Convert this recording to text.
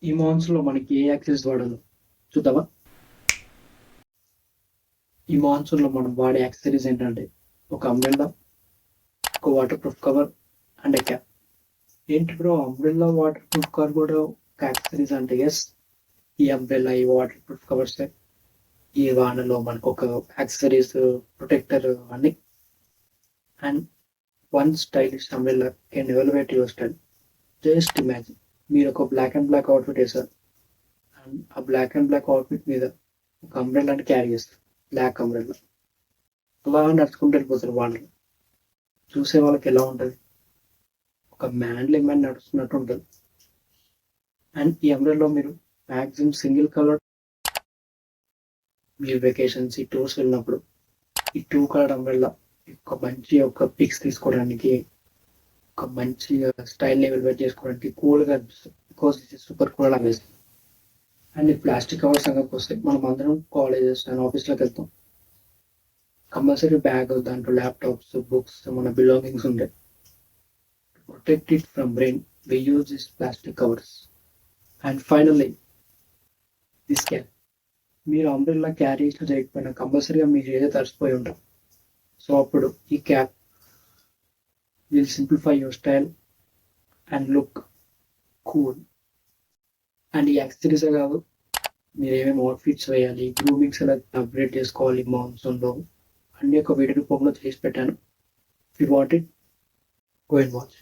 ఈ మాన్సూన్లో మనకి ఏ యాక్సెస్ వాడాలో చూద్దామా? ఈ మాన్సూన్లో మనం వాడే యాక్సెసరీస్ ఏంటంటే ఒక అంబ్రెల్లా, ఒక waterproof cover and cap. ఏంటి bro, umbrella waterproof cover కూడా ఒక యాక్సెసరీస్ అంటే? ఎస్, ఈ అంబ్రెల్లా, ఈ వాటర్ ప్రూఫ్ కవర్స్ ఈ వానలో మనకు ఒక యాక్సెసరీస్, ప్రొటెక్టర్ అన్ని. And one stylish umbrella can elevate your style. Just imagine, మీరు ఒక బ్లాక్ అండ్ బ్లాక్ అవుట్ఫిట్ వేసారు అండ్ ఆ బ్లాక్ అండ్ బ్లాక్ అవుట్ఫిట్ మీద ఒక అంబ్రెల్లాని క్యారీ చేస్తారు, బ్లాక్ అంబ్రెల్లా. అలా నడుచుకుంటూ వెళ్ళిపోతారు వాళ్ళు. చూసే వాళ్ళకి ఎలా ఉంటుంది? ఒక మ్యాన్లీ మ్యాన్ నడుస్తున్నట్టు ఉంటుంది. అండ్ ఈ అంబ్రెల్లా మీరు మ్యాక్సిమం సింగిల్ కలర్, మీరు వెకేషన్స్, ఈ టూర్స్ వెళ్ళినప్పుడు ఈ టూ కలర్ అంబ్రెల్లా ఒక పిక్స్ తీసుకోవడానికి, ఒక మంచి స్టైల్ లెవెల్ వెయిట్ చేసుకోవడానికి కూల్గా అనిపిస్తుంది. బికాస్ ఇది సూపర్ కూల్ అనిపిస్తుంది. అండ్ ఈ ప్లాస్టిక్ కవర్స్ సంగతికి వస్తే మనం అందరం కాలేజెస్ అండ్ ఆఫీస్లోకి వెళ్తాం. కంపల్సరీ బ్యాగ్, దాంట్లో ల్యాప్టాప్స్, బుక్స్, మన బిలాంగింగ్స్ ఉంటాయి. Protect it from brain, we use this plastic covers. And finally this cap. మీరు అంబ్రెల్లా క్యారీ చేసిన చేయకపోయినా కంపల్సరీగా మీరు ఏదో తడిసిపోయి ఉంటారు. సో అప్పుడు ఈ cap will simplify your style and look cool. And ఈ యాక్సెసరీస్ కాదు, మీరు ఏమేమి అవుట్ఫిట్స్ వేయాలి, గ్రూమింగ్స్ ఎలా అప్గ్రేడ్ చేసుకోవాలి మాన్సూన్లో, అన్ని ఒక వీడియో రూపంలో చేసి పెట్టాను. If you want it, go and watch.